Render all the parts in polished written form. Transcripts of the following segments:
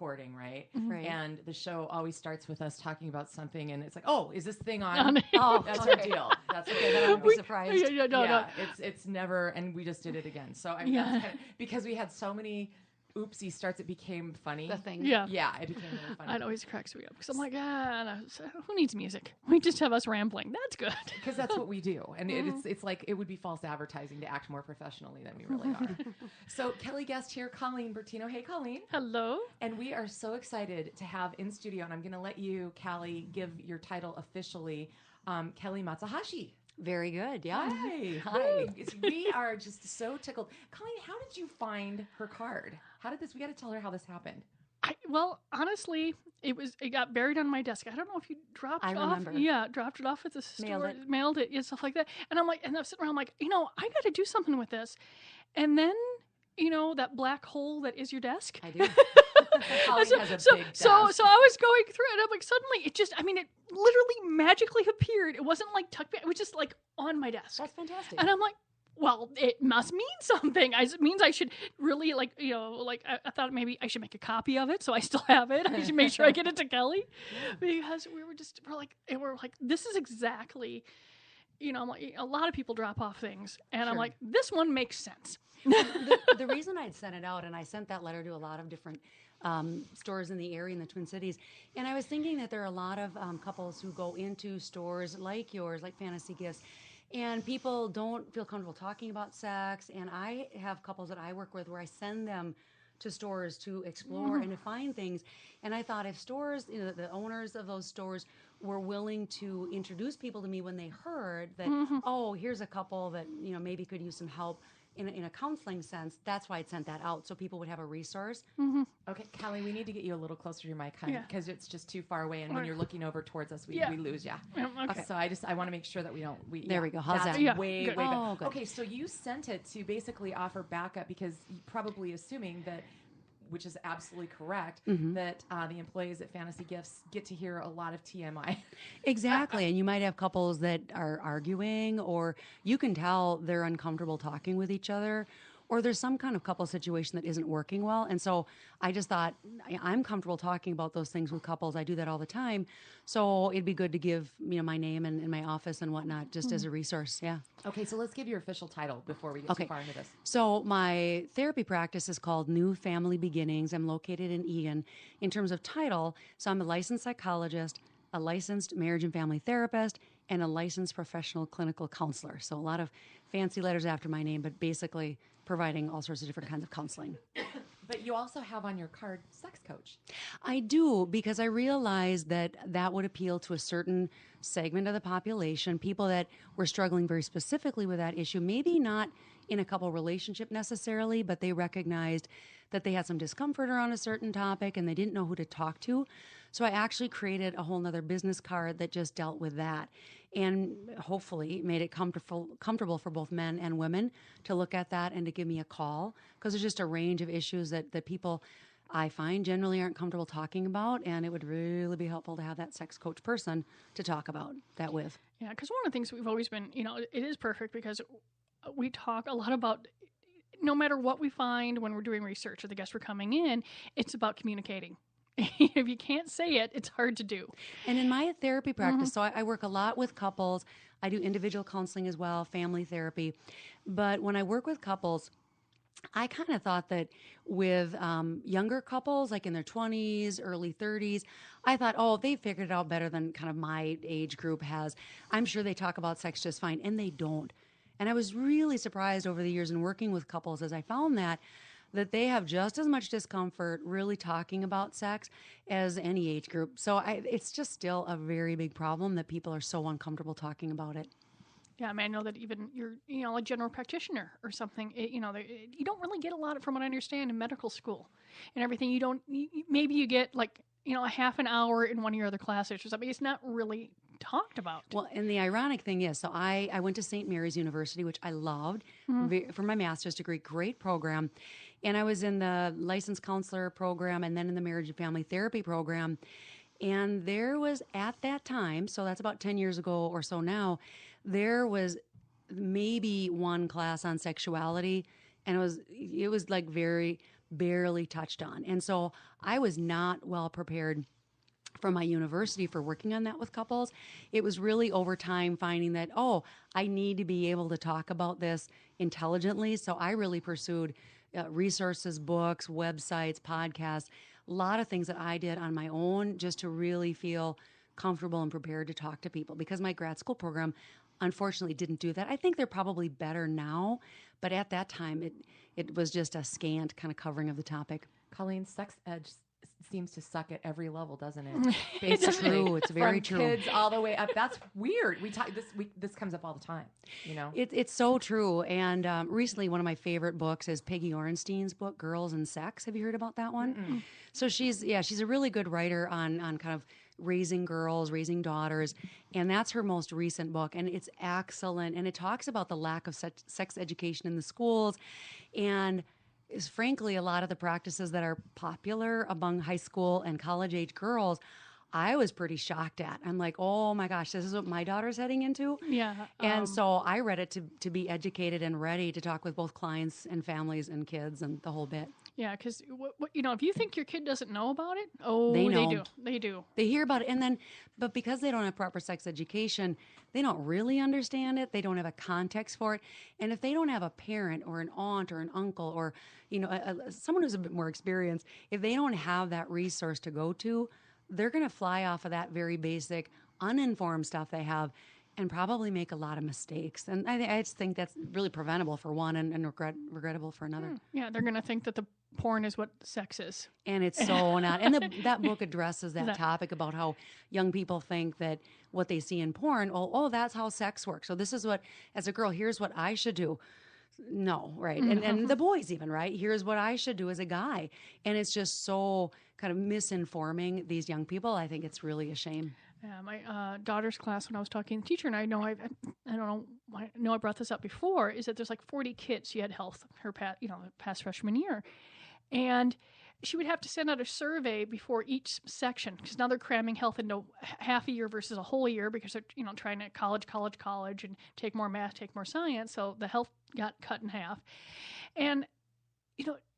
recording, right? Right. And the show always starts with us talking about something, and it's like, oh, is this thing on? Oh, That's our deal. That's okay. Then I won't be surprised. no. It's never, and we just did it again. So I mean, that's kind of, because we had so many oopsie starts, it became funny. The thing. Yeah, it became really funny. It always cracks me up because I'm like, who needs music? We just have us rambling. That's good. Because that's what we do. And it's like, it would be false advertising to act more professionally than we really are. So Kelly guest here, Colleen Bertino. Hey, Colleen. Hello. And we are so excited to have in studio, and I'm going to let you, Callie, give your title officially, Kalli Matsuhashi. Very good. Yeah. Hi. We are just so tickled. Colleen, how did you find her card? We got to tell her how this happened. Well, honestly, it got buried on my desk. I don't know if you dropped it off. remember. Yeah, dropped it off at the store, mailed it, and stuff like that. And I'm sitting around like, I got to do something with this. And then, that black hole that is your desk. I do. Colleen has a big desk. So I was going through it, and I'm like, suddenly it literally magically appeared. It wasn't like tucked back. It was just like on my desk. That's fantastic. And I'm like, well, it must mean something. It means I should really I thought maybe I should make a copy of it so I still have it. I should make sure I get it to Kelly because we're like, this is exactly, I'm like, a lot of people drop off things, and I'm like, this one makes sense. the reason I'd sent it out, and I sent that letter to a lot of different stores in the area in the Twin Cities, and I was thinking that there are a lot of couples who go into stores like yours, like Fantasy Gifts, and people don't feel comfortable talking about sex. And I have couples that I work with where I send them to stores to explore and to find things. And I thought if stores, the owners of those stores were willing to introduce people to me when they heard that, oh, here's a couple that, maybe could use some help in a counseling sense, that's why I sent that out, so people would have a resource. Okay, Callie, we need to get you a little closer to your mic, honey, because it's just too far away, and when you're looking over towards us, we lose you. Okay. So I want to make sure that we don't. There we go. How's that's that? Way good. good. Oh, good. Okay, so you sent it to basically offer backup because you probably assuming that, which is absolutely correct, that the employees at Fantasy Gifts get to hear a lot of TMI. Exactly. And you might have couples that are arguing, or you can tell they're uncomfortable talking with each other, or there's some kind of couple situation that isn't working well. And so I just thought, I'm comfortable talking about those things with couples. I do that all the time. So it'd be good to give, my name and my office and whatnot just as a resource. Yeah. Okay, so let's give your official title before we get too far into this. So my therapy practice is called New Family Beginnings. I'm located in Eagan. In terms of title, so I'm a licensed psychologist, a licensed marriage and family therapist, and a licensed professional clinical counselor. So a lot of fancy letters after my name, but basically providing all sorts of different kinds of counseling. But you also have on your card sex coach. I do, because I realized that would appeal to a certain segment of the population, people that were struggling very specifically with that issue, maybe not in a couple relationship necessarily, but they recognized that they had some discomfort around a certain topic and they didn't know who to talk to. So I actually created a whole nother business card that just dealt with that, and hopefully made it comfortable for both men and women to look at that and to give me a call, because there's just a range of issues that people, I find, generally aren't comfortable talking about, and it would really be helpful to have that sex coach person to talk about that with. Yeah, because one of the things we've always been, it is perfect because we talk a lot about, no matter what we find when we're doing research or the guests were coming in, it's about communicating. If you can't say it, it's hard to do. And in my therapy practice, so I work a lot with couples. I do individual counseling as well, family therapy. But when I work with couples, I kind of thought that with younger couples, like in their 20s, early 30s, I thought, oh, they figured it out better than kind of my age group has. I'm sure they talk about sex just fine, and they don't. And I was really surprised over the years in working with couples as I found that they have just as much discomfort really talking about sex as any age group. So it's just still a very big problem that people are so uncomfortable talking about it. Yeah, I mean, I know that even you're, a general practitioner or something, you don't really get a lot from what I understand in medical school and everything. Maybe you get a half an hour in one of your other classes or something. It's not really talked about. Well, and the ironic thing is, so I went to St. Mary's University, which I loved for my master's degree, great program. And I was in the licensed counselor program and then in the marriage and family therapy program. And there was, at that time, so that's about 10 years ago or so now, there was maybe one class on sexuality. And it was like very barely touched on. And so I was not well prepared from my university for working on that with couples. It was really over time finding that, I need to be able to talk about this intelligently. So I really pursued resources, books, websites, podcasts, a lot of things that I did on my own just to really feel comfortable and prepared to talk to people, because my grad school program unfortunately didn't do that. I think they're probably better now, but at that time it was just a scant kind of covering of the topic. Colleen, sex ed seems to suck at every level, doesn't it? It's true. It's very true. From kids all the way up. That's weird. This comes up all the time. It's so true. And recently, one of my favorite books is Peggy Orenstein's book, Girls and Sex. Have you heard about that one? Mm-mm. So she's a really good writer on kind of raising girls, raising daughters, and that's her most recent book, and it's excellent. And it talks about the lack of sex education in the schools, and is frankly a lot of the practices that are popular among high school and college age girls, I was pretty shocked at. I'm like, oh my gosh, this is what my daughter's heading into? Yeah. And so I read it to be educated and ready to talk with both clients and families and kids and the whole bit. Yeah, because if you think your kid doesn't know about it, they know. They do. They hear about it, but because they don't have proper sex education, they don't really understand it. They don't have a context for it, and if they don't have a parent or an aunt or an uncle or someone who's a bit more experienced, if they don't have that resource to go to, they're going to fly off of that very basic, uninformed stuff they have, and probably make a lot of mistakes. And I just think that's really preventable for one and regrettable for another. Yeah, they're going to think that the porn is what sex is. And it's so not. And that book addresses that topic about how young people think that what they see in porn, that's how sex works. So this is what, as a girl, here's what I should do. No, right. And the boys even, right? Here's what I should do as a guy. And it's just so kind of misinforming these young people. I think it's really a shame. Yeah, my daughter's class, when I was talking to the teacher, and I know I brought this up before, is that there's like 40 kids. She had health her past freshman year, and she would have to send out a survey before each section, because now they're cramming health into half a year versus a whole year, because they're trying to college and take more math, take more science. So the health got cut in half, and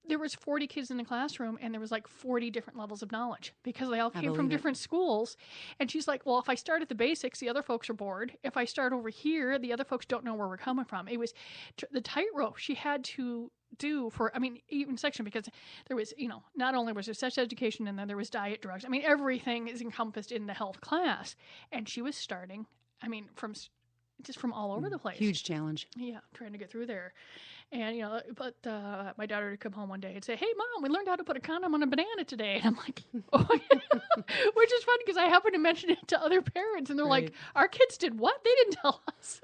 there was 40 kids in the classroom, and there was like 40 different levels of knowledge, because they all came from different schools. And she's like, well, if I start at the basics, the other folks are bored. If I start over here, the other folks don't know where we're coming from. It was the tightrope she had to do for, even section, because there was, not only was there sex education, and then there was diet, drugs. Everything is encompassed in the health class. And she was starting, from all over the place. Huge challenge. Yeah, trying to get through there. And, but my daughter would come home one day and say, hey, Mom, we learned how to put a condom on a banana today. And I'm like, oh, yeah. Which is funny, because I happened to mention it to other parents, and they're like, our kids did what? They didn't tell us.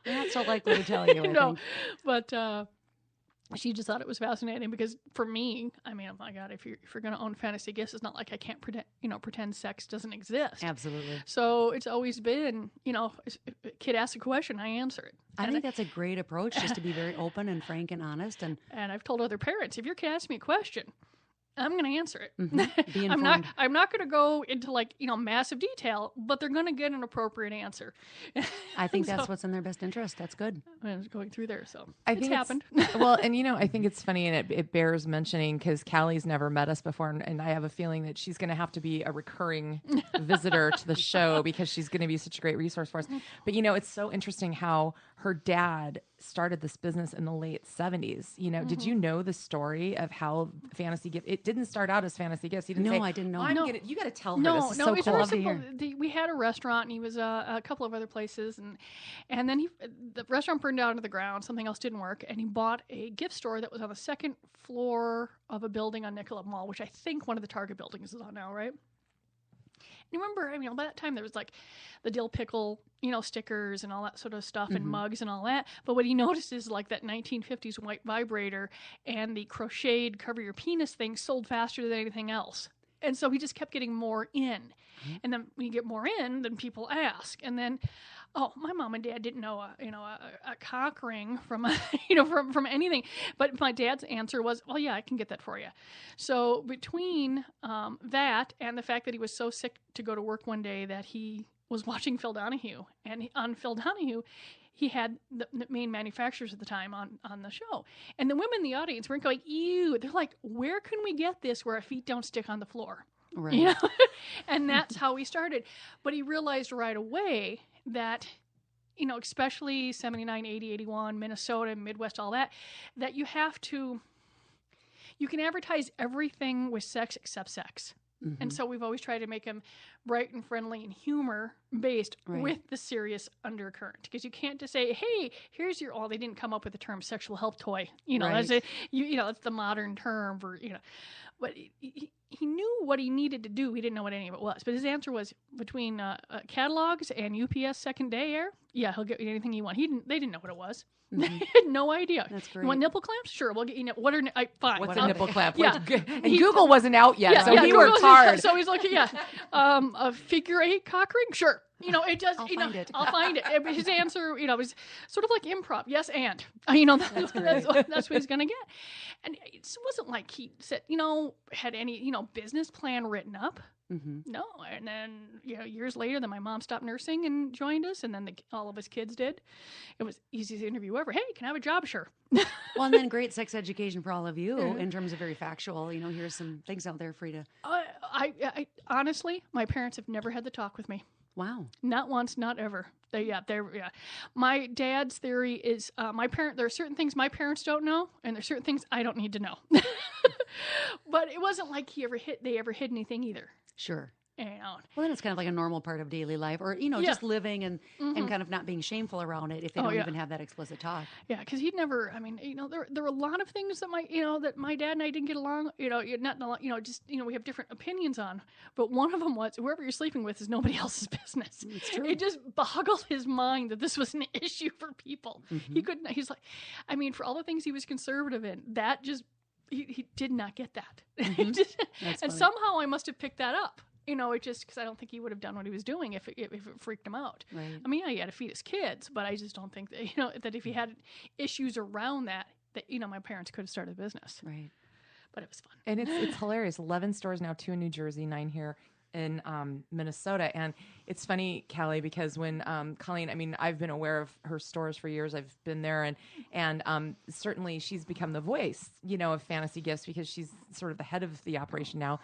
They're not so likely to tell you, I think. But she just thought it was fascinating, because for me, oh my God, if you're going to own Fantasy Gifts, it's not like I can't pretend sex doesn't exist. Absolutely. So it's always been, if a kid asks a question, I answer it. I think that's a great approach, just to be very open and frank and honest. And I've told other parents, if your kid asks me a question, I'm going to answer it. Mm-hmm. Be informed. I'm not going to go into massive detail, but they're going to get an appropriate answer. I think that's what's in their best interest. That's good. I was going through there, so I think it's happened. Well, and I think it's funny, and it bears mentioning, because Kalli's never met us before, and I have a feeling that she's going to have to be a recurring visitor to the show, because she's going to be such a great resource for us. But it's so interesting how her dad started this business in the late 70s. Did you know the story of how Fantasy Gift? It didn't start out as Fantasy Gifts. He didn't say, I didn't know. You got to tell her. No, this is so it's cool. very simple. We had a restaurant, and he was a couple of other places, and then the restaurant burned down to the ground. Something else didn't work, and he bought a gift store that was on the second floor of a building on Nicollet Mall, which I think one of the Target buildings is on now, right? And remember, by that time there was like the dill pickle, stickers and all that sort of stuff, and mugs and all that. But what he noticed is like that 1950s white vibrator and the crocheted cover your penis thing sold faster than anything else. And so he just kept getting more in. Mm-hmm. And then when you get more in, then people ask. And then, my mom and dad didn't know a cock ring from from anything. But my dad's answer was, well, yeah, I can get that for you. So between that and the fact that he was so sick to go to work one day that he was watching Phil Donahue, and on Phil Donahue, he had the main manufacturers at the time on the show. And the women in the audience weren't going, ew. They're like, where can we get this where our feet don't stick on the floor? Right. You know? And that's how we started. But he realized right away that, you know, especially 79, 80, 81, Minnesota, Midwest, all that you have to, you can advertise everything with sex except sex. Mm-hmm. And so we've always tried to make them bright and friendly and humor based with the serious undercurrent, because you can't just say, hey, here's your, they didn't come up with the term sexual health toy, you know, that's it's the modern term for, you know, but he knew what he needed to do. He didn't know what any of it was, but his answer was between catalogs and UPS second day air. Yeah, he'll get anything you want. They didn't know what it was. Mm-hmm. They had no idea. That's great. You want nipple clamps? Sure, we'll get you. What are fine? What's a nipple clamp? Yeah, and Google wasn't out yet, so he Google, worked hard. So he's looking, a figure 8 cock ring. Sure, you know it does. I'll find it. His answer, you know, was sort of like improv. Yes, and you know that's what he's gonna get. And it wasn't like he said, you know, had any, you know, business plan written up. Mm-hmm. No, and then, you know, years later, then my mom stopped nursing and joined us, and then all of his kids did. It was the easiest interview ever. Hey, can I have a job? Sure. Well, and then great sex education for all of you in terms of very factual. You know, here's some things out there for you to. I honestly, my parents have never had the talk with me. Wow. Not once, not ever. My dad's theory is there are certain things my parents don't know, and there's certain things I don't need to know. But it wasn't like they ever hid anything either. Sure. You know. Well, then it's kind of like a normal part of daily life, or, you know, just living and kind of not being shameful around it if they don't even have that explicit talk. Yeah, because he'd never, I mean, you know, there were a lot of things that my dad and I didn't get along, you know, we have different opinions on. But one of them was, whoever you're sleeping with is nobody else's business. It's true. It just boggled his mind that this was an issue for people. Mm-hmm. He's like, I mean, for all the things he was conservative in, that just, he did not get that. Mm-hmm. And somehow I must have picked that up. You know, it just, because I don't think he would have done what he was doing if it freaked him out. Right. I mean, yeah, he had to feed his kids, but I just don't think that, you know, that if he had issues around that, you know, my parents could have started a business. Right. But it was fun. And it's hilarious. 11 stores now, 2 in New Jersey, 9 here in Minnesota. And it's funny, Kalli, because when Colleen, I mean, I've been aware of her stores for years. I've been there, and certainly she's become the voice, you know, of Fantasy Gifts, because she's sort of the head of the operation now.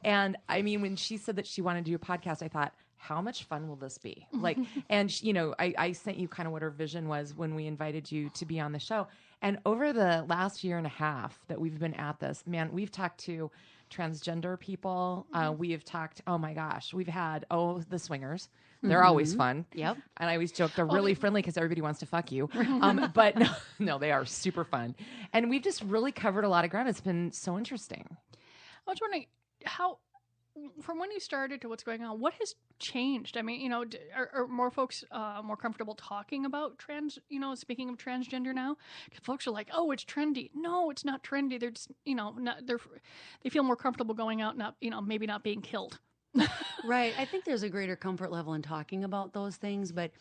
And I mean, when she said that she wanted to do a podcast, I thought, how much fun will this be? Like, and you know, I sent you kind of what her vision was when we invited you to be on the show. And over the last year and a half that we've been at this, man, we've talked to transgender people. We have talked, oh my gosh, we've had, the swingers. They're always fun. Yep. And I always joke, they're really friendly because everybody wants to fuck you. But no, they are super fun. And we've just really covered a lot of ground. It's been so interesting. I was wondering, how, from when you started to what's going on, what has changed? I mean, you know, are more folks more comfortable talking about speaking of transgender now? Because folks are like, oh, it's trendy. No, it's not trendy. They're just, you know, they feel more comfortable going out, not, you know, maybe not being killed. Right. I think there's a greater comfort level in talking about those things, but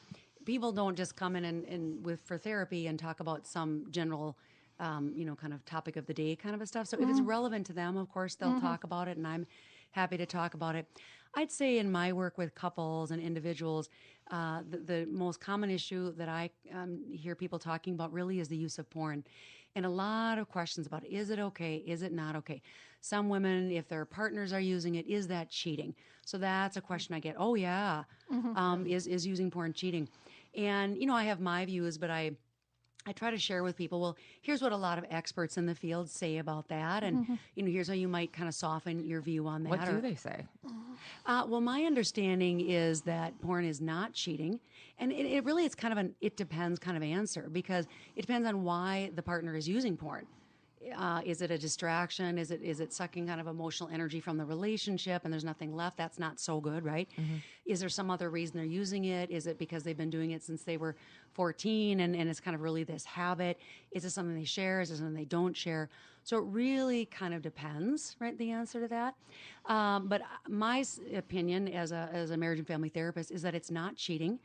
people don't just come in and for therapy and talk about some general kind of topic of the day kind of a stuff. So if it's relevant to them, of course, they'll talk about it, and I'm happy to talk about it. I'd say in my work with couples and individuals, the most common issue that I hear people talking about really is the use of porn. And a lot of questions about, is it okay? Is it not okay? Some women, if their partners are using it, is that cheating? So that's a question I get. Oh, yeah. Is using porn cheating? And, you know, I have my views, but I try to share with people, well, here's what a lot of experts in the field say about that. And, you know, here's how you might kind of soften your view on that. What do they say? Well, my understanding is that porn is not cheating. And it really, it's kind of it depends kind of answer, because it depends on why the partner is using porn. Is it a distraction? Is it sucking kind of emotional energy from the relationship and there's nothing left? That's not so good, right? Is there some other reason they're using it? Is it because they've been doing it since they were 14 and it's kind of really this habit? Is it something they share? Is it something they don't share? So it really kind of depends, right, the answer to that. But my opinion as a marriage and family therapist is that it's not cheating.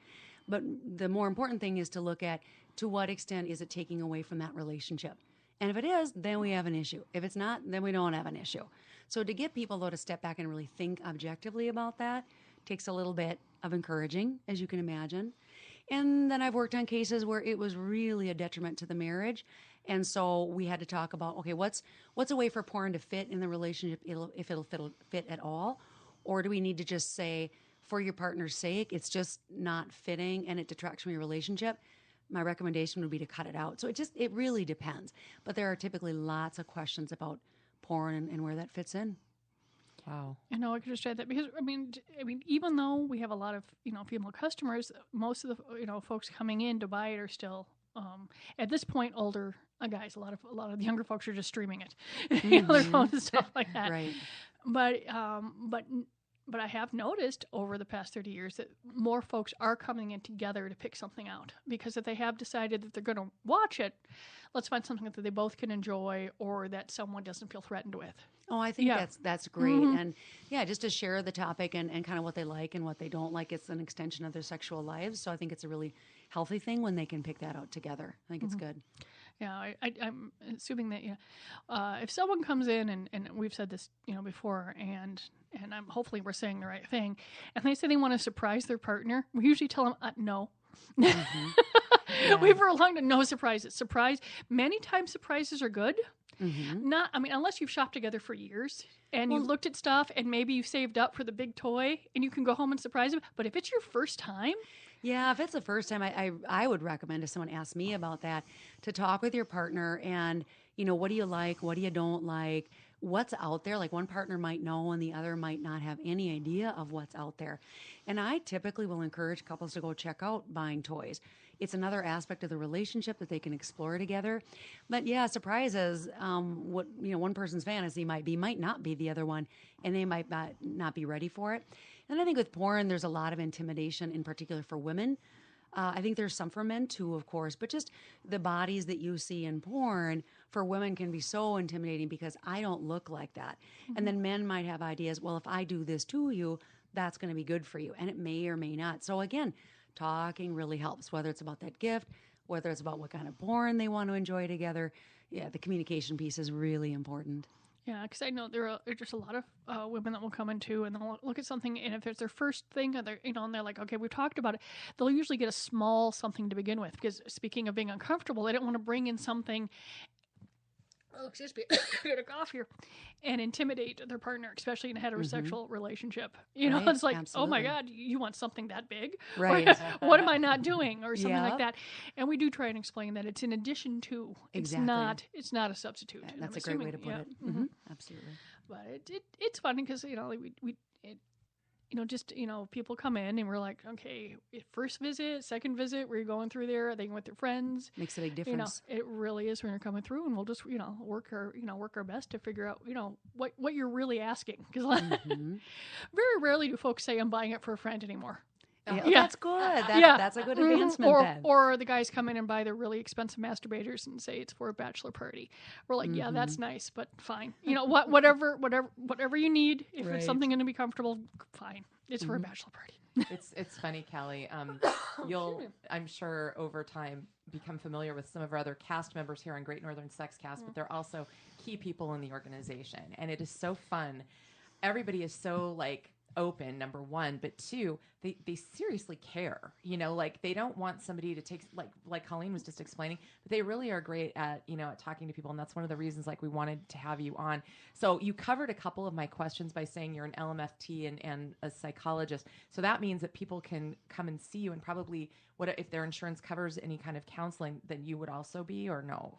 But the more important thing is to look at, to what extent is it taking away from that relationship? And if it is, then we have an issue. If it's not, then we don't have an issue. So to get people, though, to step back and really think objectively about that takes a little bit of encouraging, as you can imagine. And then I've worked on cases where it was really a detriment to the marriage. And so we had to talk about, okay, what's a way for porn to fit in the relationship if it'll fit at all? Or do we need to just say, for your partner's sake, it's just not fitting and it detracts from your relationship? My recommendation would be to cut it out. So it really depends. But there are typically lots of questions about porn and where that fits in. Wow. I know I could just add that because I mean, even though we have a lot of female customers, most of the folks coming in to buy it are still at this point older guys. A lot of the younger folks are just streaming it, their phones and stuff like that. Right. But I have noticed over the past 30 years that more folks are coming in together to pick something out because if they have decided that they're going to watch it, let's find something that they both can enjoy or that someone doesn't feel threatened with. Oh, I think that's great. And just to share the topic and kind of what they like and what they don't like. It's an extension of their sexual lives. So I think it's a really healthy thing when they can pick that out together. I think it's good. Yeah, I'm assuming that if someone comes in and we've said this before and hopefully we're saying the right thing, and they say they want to surprise their partner, we usually tell them no. We've prolonged no surprises. Many times surprises are good. Not, unless you've shopped together for years and you've looked at stuff and maybe you've saved up for the big toy and you can go home and surprise them. But if it's your first time. Yeah, if it's the first time, I would recommend if someone asks me about that to talk with your partner and, what do you like? What do you don't like? What's out there? Like one partner might know and the other might not have any idea of what's out there. And I typically will encourage couples to go check out buying toys. It's another aspect of the relationship that they can explore together. But yeah, surprises, what one person's fantasy might not be the other one, and they might not be ready for it. And I think with porn, there's a lot of intimidation, in particular for women. I think there's some for men too, of course, but just the bodies that you see in porn for women can be so intimidating because I don't look like that. And then men might have ideas, well, if I do this to you, that's going to be good for you. And it may or may not. So again, talking really helps, whether it's about that gift, whether it's about what kind of porn they want to enjoy together. Yeah, the communication piece is really important. Yeah, because I know there are just a lot of women that will come in too, and they'll look at something, and if it's their first thing, and they're like, okay, we've talked about it, they'll usually get a small something to begin with, because speaking of being uncomfortable, they don't want to bring in something, excuse me, get a cough here, and intimidate their partner, especially in a heterosexual relationship. Right, it's like, absolutely. Oh my God, you want something that big? Right. Or, what am I not doing? Or something like that. And we do try and explain that it's in addition to. Exactly. It's not a substitute. That's a great way to put it. Absolutely. But it's funny because people come in and we're like, okay, first visit, second visit, we're going through there. Are they with their friends? Makes a big difference. It really is when you're coming through, and we'll just work our best to figure out what you're really asking, because very rarely do folks say I'm buying it for a friend anymore. Yeah, that's good. That's a good advancement. Or the guys come in and buy the really expensive masturbators and say it's for a bachelor party. We're like, yeah, that's nice, but fine. Whatever you need. If it's something going to be comfortable, fine. It's for a bachelor party. It's funny, Kalli. You'll, I'm sure, over time become familiar with some of our other cast members here on Great Northern Sex Cast, but they're also key people in the organization, and it is so fun. Everybody is so open, number one, but two, they seriously care, they don't want somebody to take, like Colleen was just explaining, but they really are great at, at talking to people. And that's one of the reasons we wanted to have you on. So you covered a couple of my questions by saying you're an LMFT and a psychologist. So that means that people can come and see you, and probably if their insurance covers any kind of counseling, then you would also be, or no?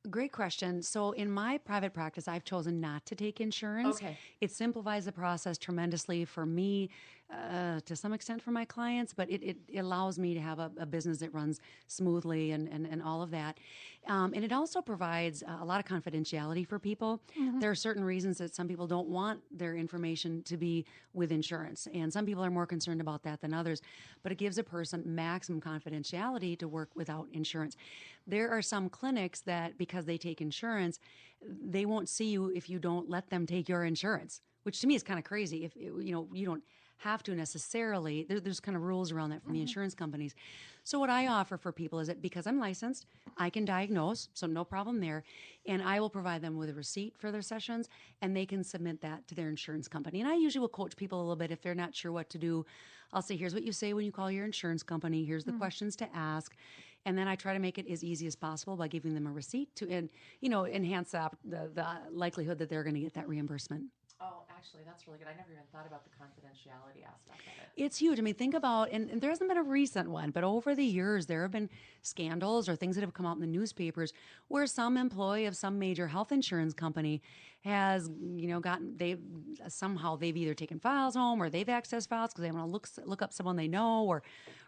Great question. So in my private practice, I've chosen not to take insurance. Okay. It simplifies the process tremendously for me, to some extent for my clients, but it allows me to have a business that runs smoothly and all of that. And it also provides a lot of confidentiality for people. There are certain reasons that some people don't want their information to be with insurance, and some people are more concerned about that than others, but it gives a person maximum confidentiality to work without insurance. There are some clinics that, because they take insurance, they won't see you if you don't let them take your insurance, which to me is kind of crazy. If you don't have to necessarily. There's kind of rules around that from the insurance companies. So what I offer for people is that because I'm licensed, I can diagnose, so no problem there, and I will provide them with a receipt for their sessions, and they can submit that to their insurance company. And I usually will coach people a little bit if they're not sure what to do. I'll say, here's what you say when you call your insurance company. Here's the questions to ask. And then I try to make it as easy as possible by giving them a receipt to, enhance the likelihood that they're going to get that reimbursement. Oh, actually, that's really good. I never even thought about the confidentiality aspect of it. It's huge. I mean, think about, and there hasn't been a recent one, but over the years, there have been scandals or things that have come out in the newspapers where some employee of some major health insurance company has, they've either taken files home or they've accessed files because they want to look up someone they know, or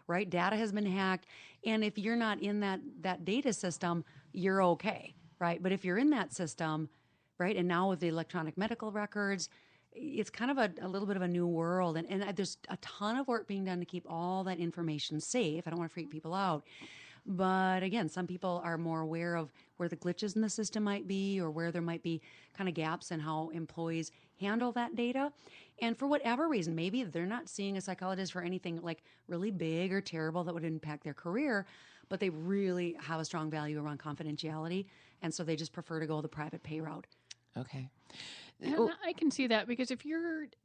right, data has been hacked. And if you're not in that data system, you're okay, right? But if you're in that system, right, and now with the electronic medical records, it's kind of a little bit of a new world. And there's a ton of work being done to keep all that information safe. I don't want to freak people out. But again, some people are more aware of where the glitches in the system might be, or where there might be kind of gaps in how employees handle that data. And for whatever reason, maybe they're not seeing a psychologist for anything like really big or terrible that would impact their career, but they really have a strong value around confidentiality. And so they just prefer to go the private pay route. Okay. And I can see that, because if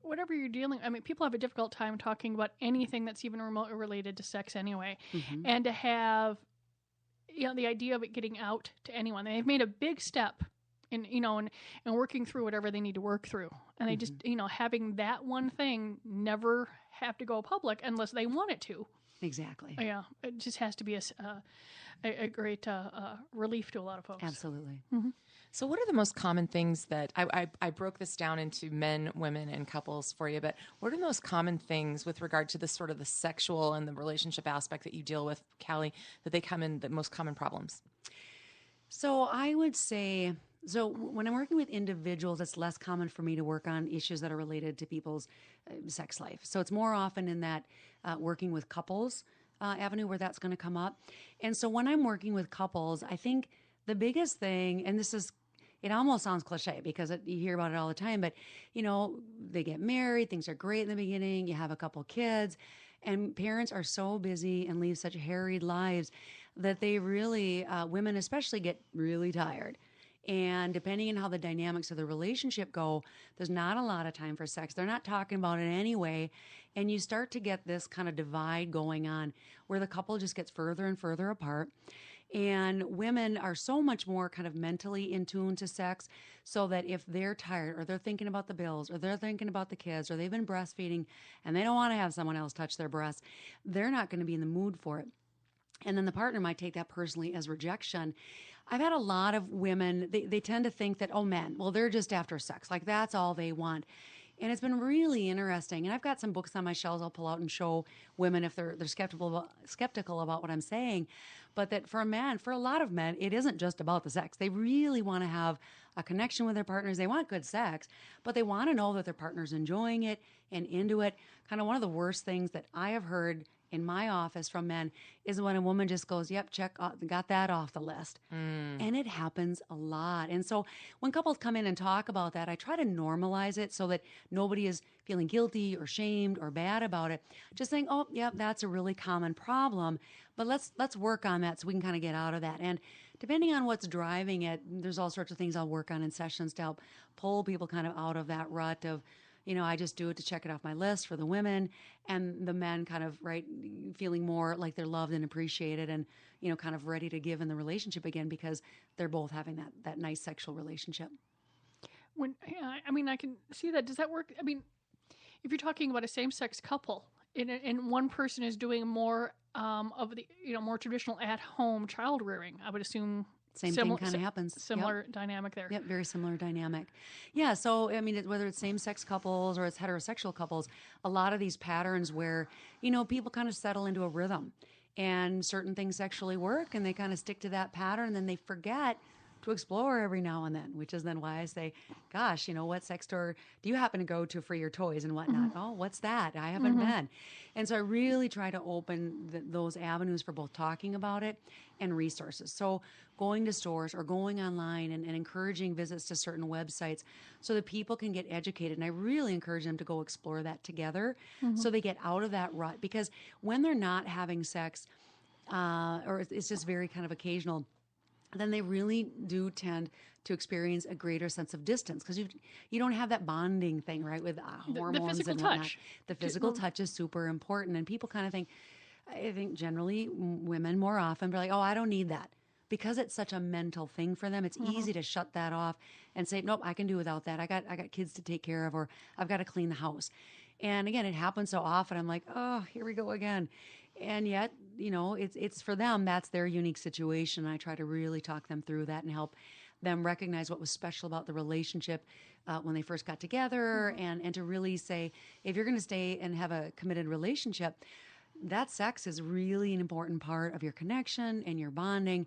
whatever you're dealing, I mean, people have a difficult time talking about anything that's even remotely related to sex anyway. Mm-hmm. And to have, the idea of it getting out to anyone, they've made a big step in, and working through whatever they need to work through. And they just, having that one thing never have to go public unless they want it to. Exactly. Yeah. It just has to be a great relief to a lot of folks. Absolutely. Mm-hmm. So what are the most common things that, I broke this down into men, women, and couples for you, but what are the most common things with regard to this sort of the sexual and the relationship aspect that you deal with, Kalli, that they come in, the most common problems? So I would say, when I'm working with individuals, it's less common for me to work on issues that are related to people's sex life. So it's more often in that working with couples avenue where that's going to come up. And so when I'm working with couples, I think the biggest thing, and it almost sounds cliche because you hear about it all the time, but they get married, things are great in the beginning, you have a couple kids, and parents are so busy and lead such harried lives that they really, women especially, get really tired. And depending on how the dynamics of the relationship go, there's not a lot of time for sex. They're not talking about it anyway. And you start to get this kind of divide going on where the couple just gets further and further apart. And women are so much more kind of mentally in tune to sex, so that if they're tired or they're thinking about the bills or they're thinking about the kids or they've been breastfeeding and they don't want to have someone else touch their breasts, they're not going to be in the mood for it. And then the partner might take that personally as rejection. I've had a lot of women, they tend to think that, oh, men, well, they're just after sex. Like, that's all they want. And it's been really interesting. And I've got some books on my shelves I'll pull out and show women if they're skeptical about what I'm saying. But that for a lot of men, it isn't just about the sex. They really want to have a connection with their partners. They want good sex, but they want to know that their partner's enjoying it and into it. Kind of one of the worst things that I have heard in my office from men is when a woman just goes, yep, check, got that off the list. And it happens a lot. And so when couples come in and talk about that, I try to normalize it so that nobody is feeling guilty or shamed or bad about it. Just saying, oh, yeah, that's a really common problem, but let's work on that so we can kind of get out of that. And depending on what's driving it, there's all sorts of things I'll work on in sessions to help pull people kind of out of that rut of, I just do it to check it off my list for the women, and the men kind of, right, feeling more like they're loved and appreciated and, kind of ready to give in the relationship again because they're both having that nice sexual relationship. I can see that. Does that work? I mean, if you're talking about a same-sex couple and one person is doing more of the, more traditional at-home child rearing, I would assume Same thing kind of happens. Similar dynamic there. Yep, very similar dynamic. Yeah, so, whether it's same-sex couples or it's heterosexual couples, a lot of these patterns where, people kind of settle into a rhythm and certain things sexually work and they kind of stick to that pattern and then they forget to explore every now and then, which is then why I say, gosh, what sex store do you happen to go to for your toys and whatnot? Oh, what's that? I haven't been. And so I really try to open those avenues for both talking about it and resources. So going to stores or going online and encouraging visits to certain websites so that people can get educated. And I really encourage them to go explore that together so they get out of that rut. Because when they're not having sex, or it's just very kind of occasional, then they really do tend to experience a greater sense of distance because you don't have that bonding thing, right, with hormones the physical and whatnot. touch. The physical touch is super important, and people kind of think, I think generally women more often are like, oh, I don't need that. Because it's such a mental thing for them, it's easy to shut that off and say, nope, I can do without that. I got kids to take care of, or I've got to clean the house. And again, it happens so often. I'm like, oh, here we go again. And yet, it's for them, that's their unique situation. I try to really talk them through that and help them recognize what was special about the relationship when they first got together, and to really say, if you're going to stay and have a committed relationship, that sex is really an important part of your connection and your bonding.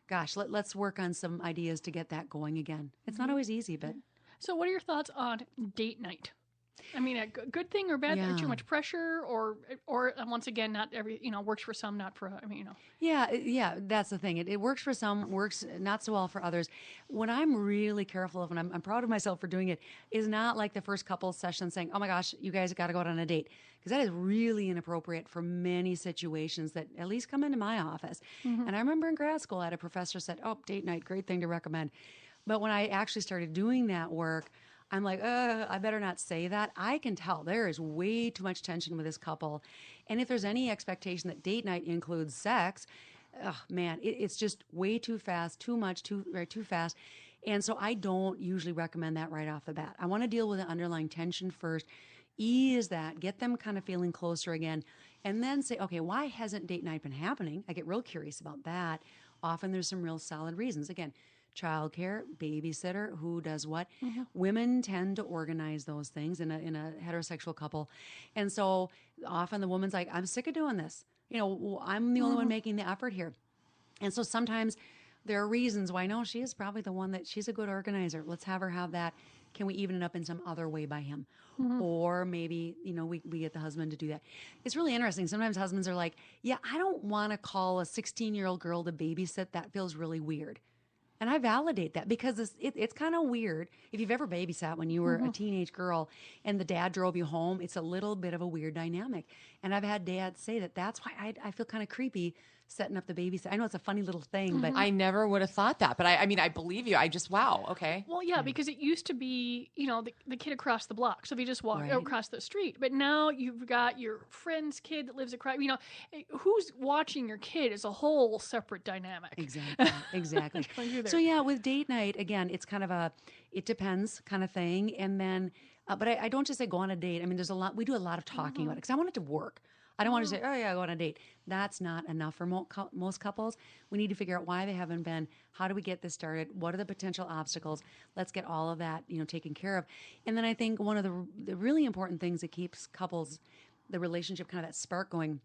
Gosh, let's work on some ideas to get that going again. It's not always easy, but... So what are your thoughts on date night? I mean, a good thing or bad thing? Too much pressure, or once again, not every works for some, not for Yeah, that's the thing. It works for some, works not so well for others. What I'm really careful of, and I'm proud of myself for doing it, is not like the first couple sessions saying, "Oh my gosh, you guys got to go out on a date," because that is really inappropriate for many situations that at least come into my office. And I remember in grad school, I had a professor said, "Oh, date night, great thing to recommend." But when I actually started doing that work, I'm like, I better not say that. I can tell there is way too much tension with this couple. And if there's any expectation that date night includes sex, man, it's just way too fast, too much, too fast. And so I don't usually recommend that right off the bat. I want to deal with the underlying tension first, ease that, get them kind of feeling closer again, and then say, okay, why hasn't date night been happening? I get real curious about that. Often there's some real solid reasons. Again, childcare, babysitter, who does what. Women tend to organize those things in a heterosexual couple. And so often the woman's like, I'm sick of doing this. I'm the only one making the effort here. And so sometimes there are reasons why, no, she is probably the one that she's a good organizer. Let's have her have that. Can we even it up in some other way by him? Or maybe, we get the husband to do that. It's really interesting. Sometimes husbands are like, yeah, I don't want to call a 16-year-old girl to babysit. That feels really weird. And I validate that because it's kind of weird. If you've ever babysat when you were a teenage girl and the dad drove you home, it's a little bit of a weird dynamic. And I've had dads say that's why I feel kind of creepy setting up the babysit. I know it's a funny little thing, but I never would have thought that. But I mean, I believe you. I just, wow, okay. Well, yeah, because it used to be, the kid across the block. So they just walk across the street. But now you've got your friend's kid that lives across, who's watching your kid is a whole separate dynamic. Exactly. So yeah, with date night, again, it's kind of it depends kind of thing. And then, but I don't just say go on a date. I mean, we do a lot of talking about it because I want it to work. I don't want to say, oh yeah, go on a date. That's not enough for most couples. We need to figure out why they haven't been. How do we get this started? What are the potential obstacles? Let's get all of that, taken care of. And then I think one of the really important things that keeps couples, the relationship, kind of that spark going,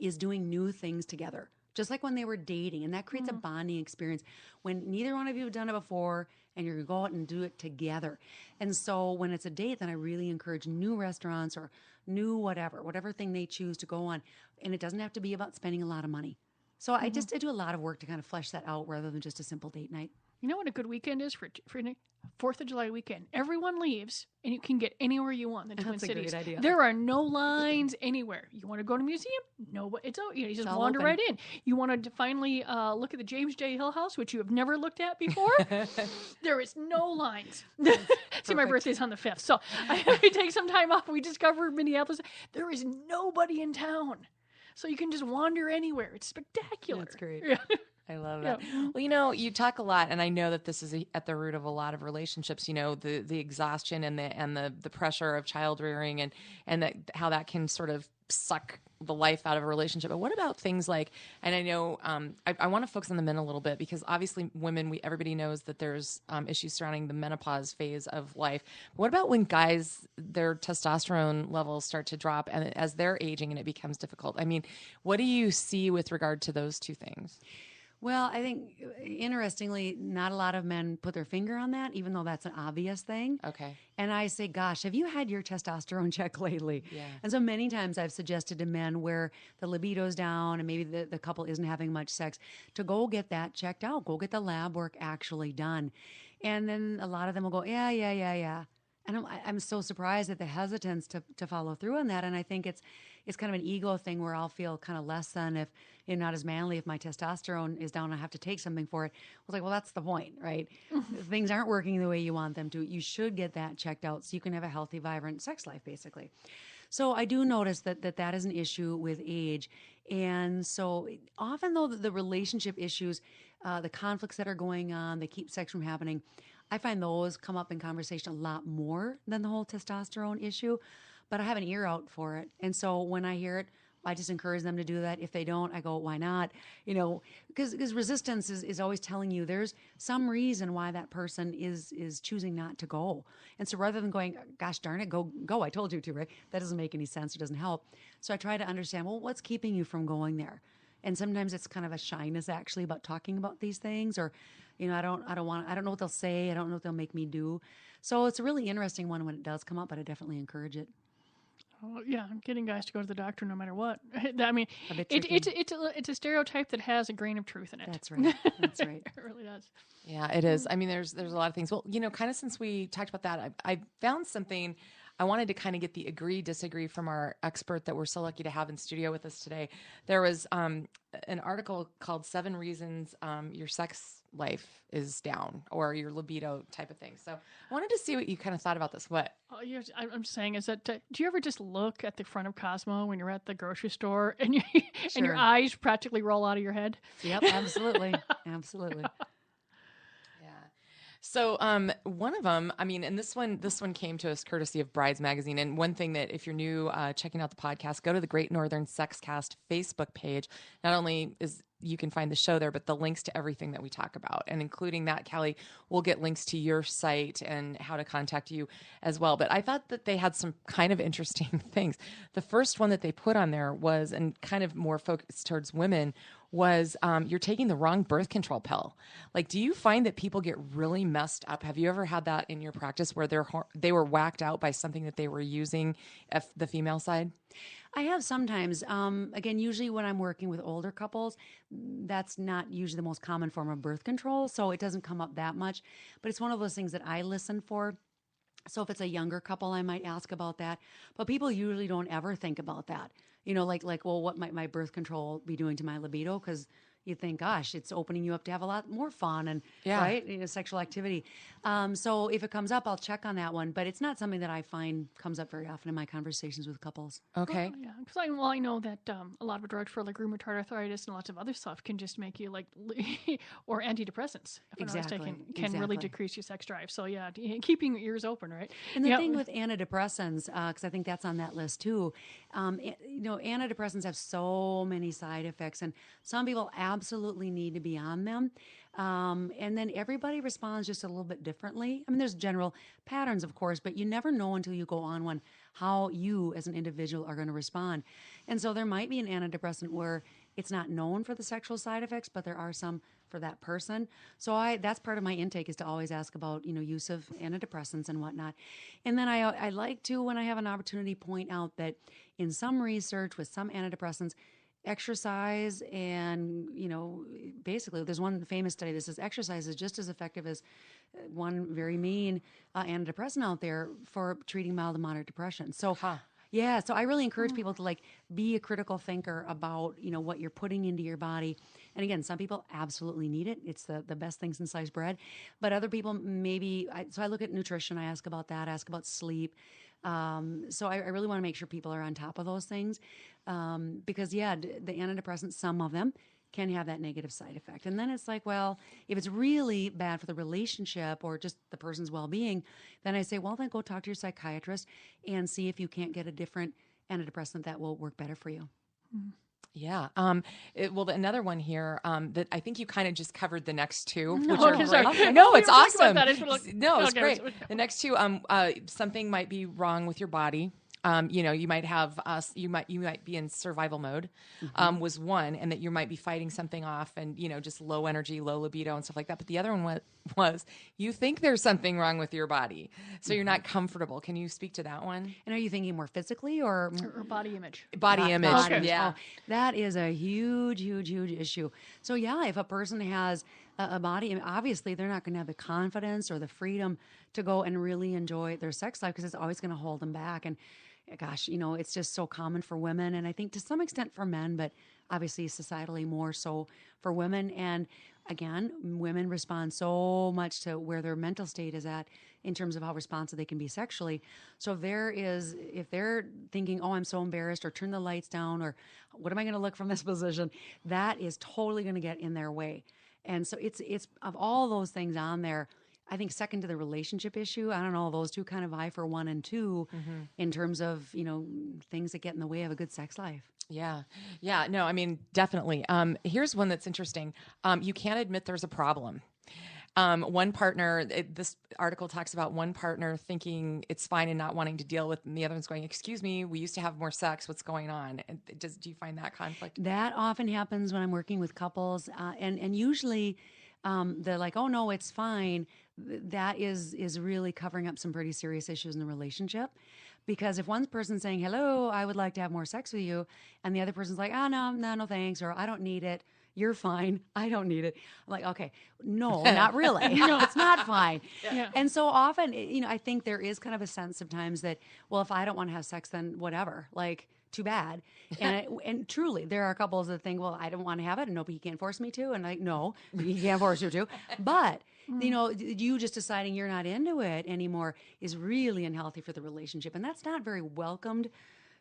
is doing new things together. Just like when they were dating, and that creates a bonding experience when neither one of you have done it before, and you're going to go out and do it together. And so when it's a date, then I really encourage new restaurants or new whatever thing they choose to go on. And it doesn't have to be about spending a lot of money. So I do a lot of work to kind of flesh that out rather than just a simple date night. You know what a good weekend is for 4th of July weekend? Everyone leaves, and you can get anywhere you want in the Twin Cities. Great idea. There are no lines anywhere. You want to go to a museum? No, it's out. You just wander right in. You want to finally look at the James J. Hill House, which you have never looked at before? There is no lines. See, my birthday's on the 5th, so we take some time off. We discovered Minneapolis. There is nobody in town, so you can just wander anywhere. It's spectacular. That's great. Yeah. I love that. Yeah. Well, you talk a lot, and I know that this is at the root of a lot of relationships. The exhaustion and the pressure of child rearing, and that how that can sort of suck the life out of a relationship. But what about things like? And I know I want to focus on the men a little bit because obviously women, everybody knows that there's issues surrounding the menopause phase of life. But what about when guys, their testosterone levels start to drop, and as they're aging and it becomes difficult? I mean, what do you see with regard to those two things? Well, I think interestingly, not a lot of men put their finger on that, even though that's an obvious thing. Okay. And I say, gosh, have you had your testosterone check lately? Yeah. And so many times I've suggested to men where the libido's down and maybe the couple isn't having much sex to go get that checked out, go get the lab work actually done. And then a lot of them will go, yeah. And I'm so surprised at the hesitance to follow through on that. And I think it's kind of an ego thing where I'll feel kind of less than if you're not as manly if my testosterone is down and I have to take something for it. I was like, well, that's the point, right? Things aren't working the way you want them to. You should get that checked out so you can have a healthy, vibrant sex life, basically. So I do notice that is an issue with age. And so often, though, the relationship issues, the conflicts that are going on, they keep sex from happening, I find those come up in conversation a lot more than the whole testosterone issue. But I have an ear out for it. And so when I hear it, I just encourage them to do that. If they don't, I go, why not? Because resistance is always telling you there's some reason why that person is choosing not to go. And so rather than going, gosh darn it, go, I told you to, right? That doesn't make any sense. It doesn't help. So I try to understand, well, what's keeping you from going there? And sometimes it's kind of a shyness actually about talking about these things, or, I don't know what they'll say. I don't know what they'll make me do. So it's a really interesting one when it does come up, but I definitely encourage it. Oh, yeah, getting guys to go to the doctor no matter what. I mean, A bit it's a stereotype that has a grain of truth in it. That's right. That's right. It really does. Yeah, it is. I mean, there's a lot of things. Well, kind of since we talked about that, I found something. I wanted to kind of get the agree, disagree from our expert that we're so lucky to have in studio with us today. There was an article called 7 Reasons Your Sex Life is Down, or your libido type of thing. So I wanted to see what you kind of thought about this. What? I'm saying is that, do you ever just look at the front of Cosmo when you're at the grocery store and, and your eyes practically roll out of your head? Yep, absolutely. Absolutely. So one of them, I mean, and this one came to us courtesy of Brides Magazine. And one thing that if you're new checking out the podcast, go to the Great Northern Sex Cast Facebook page. Not only is you can find the show there, but the links to everything that we talk about, and including that, Kalli, we'll get links to your site and how to contact you as well. But I thought that they had some kind of interesting things. The first one that they put on there was, and kind of more focused towards women, was you're taking the wrong birth control pill. Like, do you find that people get really messed up? Have you ever had that in your practice where they were whacked out by something that they were using, the female side? I have sometimes. Again, usually when I'm working with older couples, that's not usually the most common form of birth control, so it doesn't come up that much. But it's one of those things that I listen for. So if it's a younger couple, I might ask about that. But people usually don't ever think about that. Like, well, what might my birth control be doing to my libido? Because you think, gosh, it's opening you up to have a lot more fun and right, sexual activity. So if it comes up, I'll check on that one. But it's not something that I find comes up very often in my conversations with couples. Okay. Yeah, because I know that a lot of drugs for like rheumatoid arthritis and lots of other stuff can just make you or antidepressants, if I'm not mistaken, can really decrease your sex drive. So yeah, keeping your ears open, right? And the thing with antidepressants, because I think that's on that list too, antidepressants have so many side effects, and some people absolutely need to be on them. And then everybody responds just a little bit differently. I mean, there's general patterns, of course, but you never know until you go on one how you as an individual are going to respond. And so there might be an antidepressant where it's not known for the sexual side effects, but there are some for that person. So that's part of my intake is to always ask about, use of antidepressants and whatnot. And then I like to, when I have an opportunity, point out that in some research with some antidepressants, exercise and, basically there's one famous study that says exercise is just as effective as one very mean antidepressant out there for treating mild to moderate depression. So, yeah, so I really encourage people to be a critical thinker about, what you're putting into your body. And again, some people absolutely need it. It's the best thing since sliced bread. But other people maybe, so I look at nutrition, I ask about that, I ask about sleep. So I really want to make sure people are on top of those things. Because the antidepressants, some of them can have that negative side effect. And then it's like, well, if it's really bad for the relationship or just the person's well-being, then I say, well, then go talk to your psychiatrist and see if you can't get a different antidepressant that will work better for you. Mm-hmm. Yeah. Another one here that I think you kind of just covered the next two, which are great. Okay. No, it's awesome. No, it's great. The next two, something might be wrong with your body. You might have you might be in survival mode, was one, and that you might be fighting something off, and just low energy, low libido, and stuff like that. But the other one was you think there's something wrong with your body, so you're not comfortable. Can you speak to that one? And are you thinking more physically or body image? Body image, Okay. yeah. Oh, that is a huge, huge, huge issue. So yeah, if a person has a body, obviously they're not going to have the confidence or the freedom to go and really enjoy their sex life because it's always going to hold them back. And gosh, it's just so common for women, and I think to some extent for men, but obviously societally more so for women. And again, women respond so much to where their mental state is at in terms of how responsive they can be sexually. So if they're thinking, oh, I'm so embarrassed, or turn the lights down, or what am I going to look from this position, that is totally going to get in their way. And so it's of all those things on there, I think second to the relationship issue, I don't know, those two kind of vie for 1 and 2 in terms of, things that get in the way of a good sex life. Yeah. Yeah. No, I mean, definitely. Here's one that's interesting. You can't admit there's a problem. One partner, this article talks about one partner thinking it's fine and not wanting to deal with, and the other one's going, excuse me, we used to have more sex. What's going on? And do you find that conflict? That often happens when I'm working with couples. And usually they're like, oh, no, it's fine. That is really covering up some pretty serious issues in the relationship. Because if one person's saying, hello, I would like to have more sex with you, and the other person's like, oh, no, thanks, or I don't need it. You're fine. I don't need it. I'm like, okay, no, not really. No, it's not fine. Yeah. And so often, I think there is kind of a sense sometimes that, well, if I don't want to have sex, then whatever, like, too bad. And truly, there are couples that think, well, I don't want to have it, and no, but he can't force me to. And like, no, he can't force you to. But, you just deciding you're not into it anymore is really unhealthy for the relationship. And that's not very welcomed,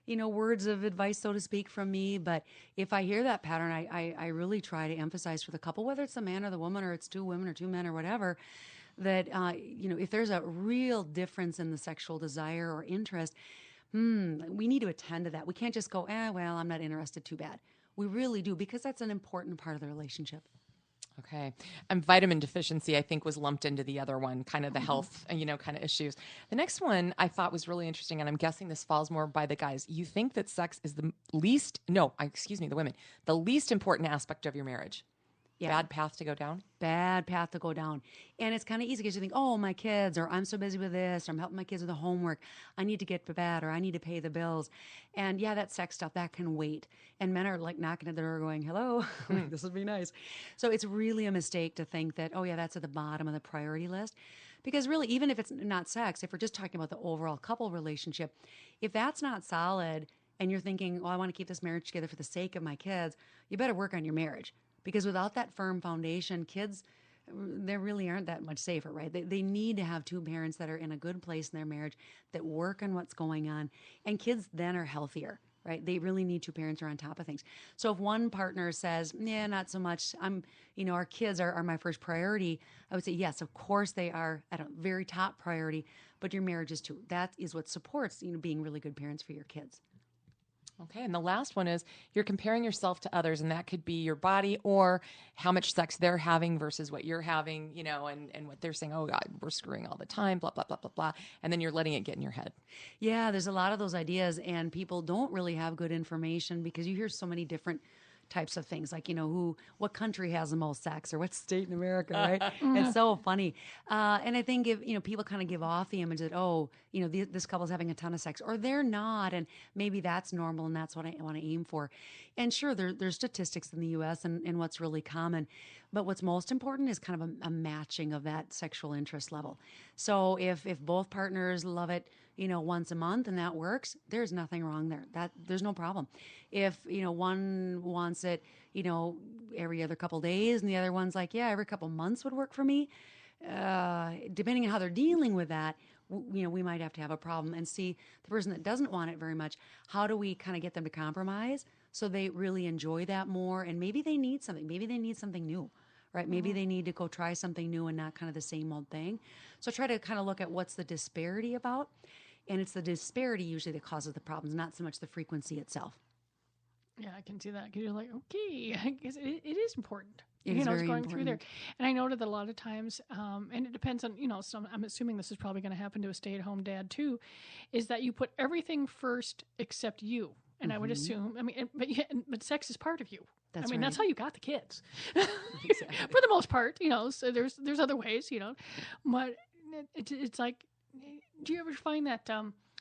words of advice, so to speak, from me. But if I hear that pattern, I really try to emphasize for the couple, whether it's the man or the woman, or it's two women or two men or whatever, that, if there's a real difference in the sexual desire or interest, we need to attend to that. We can't just go, well, I'm not interested, too bad. We really do, because that's an important part of the relationship. Okay. And vitamin deficiency, I think, was lumped into the other one, kind of the health, kind of issues. The next one I thought was really interesting, and I'm guessing this falls more by the guys. You think that sex is the women, the least important aspect of your marriage. Yeah. Bad path to go down? Bad path to go down. And it's kind of easy because you think, oh, my kids, or I'm so busy with this, or I'm helping my kids with the homework. I need to get to bed, or I need to pay the bills. And yeah, that sex stuff, that can wait. And men are like knocking at the door going, hello, this would be nice. So it's really a mistake to think that, oh yeah, that's at the bottom of the priority list. Because really, even if it's not sex, if we're just talking about the overall couple relationship, if that's not solid and you're thinking, oh, I want to keep this marriage together for the sake of my kids, you better work on your marriage. Because without that firm foundation, kids, they really aren't that much safer, right? They need to have two parents that are in a good place in their marriage, that work on what's going on. And kids then are healthier, right? They really need two parents who are on top of things. So if one partner says, yeah, not so much, our kids are my first priority, I would say, yes, of course they are at a very top priority, but your marriage is too. That is what supports, being really good parents for your kids. Okay, and the last one is you're comparing yourself to others, and that could be your body or how much sex they're having versus what you're having, and what they're saying, oh, God, we're screwing all the time, blah, blah, blah, blah, blah. And then you're letting it get in your head. Yeah, there's a lot of those ideas, and people don't really have good information because you hear so many different types of things, like, what country has the most sex, or what state in America, right? It's so funny. And I think if, people kind of give off the image that, oh, this couple's having a ton of sex, or they're not, and maybe that's normal, and that's what I want to aim for. And sure, there's statistics in the U.S. and what's really common, but what's most important is kind of a matching of that sexual interest level. So if both partners love it, once a month, and that works, there's nothing wrong there. There's no problem. If, one wants it, every other couple days, and the other one's like, yeah, every couple months would work for me, depending on how they're dealing with that, we might have to have a problem and see the person that doesn't want it very much. How do we kind of get them to compromise so they really enjoy that more? And maybe they need something. Maybe they need something new, right? Maybe they need to go try something new and not kind of the same old thing. So try to kind of look at what's the disparity about. And it's the disparity usually that causes the problems, not so much the frequency itself. Yeah, I can see that. Because you're like, okay, I guess it is important. It is very going through there. important. And I noted that a lot of times, and it depends on, I'm assuming this is probably going to happen to a stay-at-home dad too, is that you put everything first except you. And I would assume, but sex is part of you. That's that's right. how you got the kids. Exactly. For the most part, so there's other ways, but it's like, do you ever find that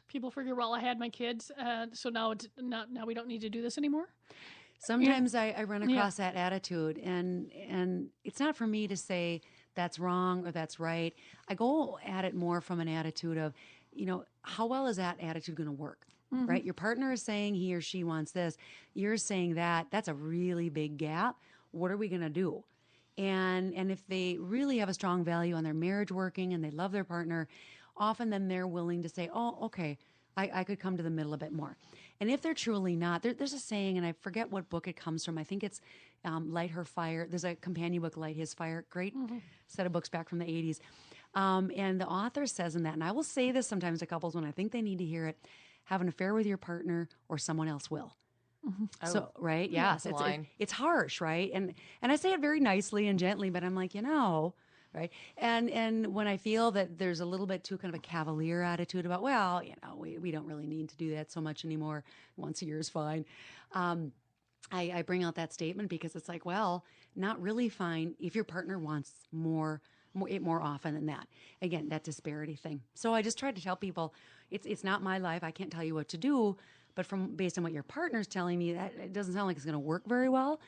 people figure, well, I had my kids, so now we don't need to do this anymore? Sometimes I run across that attitude, and it's not for me to say that's wrong or that's right. I go at it more from an attitude of, how well is that attitude going to work? Right? Your partner is saying he or she wants this. You're saying that. That's a really big gap. What are we going to do? And if they really have a strong value on their marriage working and they love their partner, often then they're willing to say, oh, okay, I could come to the middle a bit more. And if they're truly not, there's a saying, and I forget what book it comes from. I think it's Light Her Fire. There's a companion book, Light His Fire. Great set of books back from the 80s. And the author says in that, and I will say this sometimes to couples when I think they need to hear it, have an affair with your partner or someone else will. So, right? Yes. It's harsh, right? And I say it very nicely and gently, but I'm like, right? And when I feel that there's a little bit too kind of a cavalier attitude about, well, we don't really need to do that so much anymore. Once a year is fine. I bring out that statement because it's like, well, not really fine if your partner wants more often than that. Again, that disparity thing. So I just try to tell people, it's not my life. I can't tell you what to do. But based on what your partner's telling me, that it doesn't sound like it's going to work very well.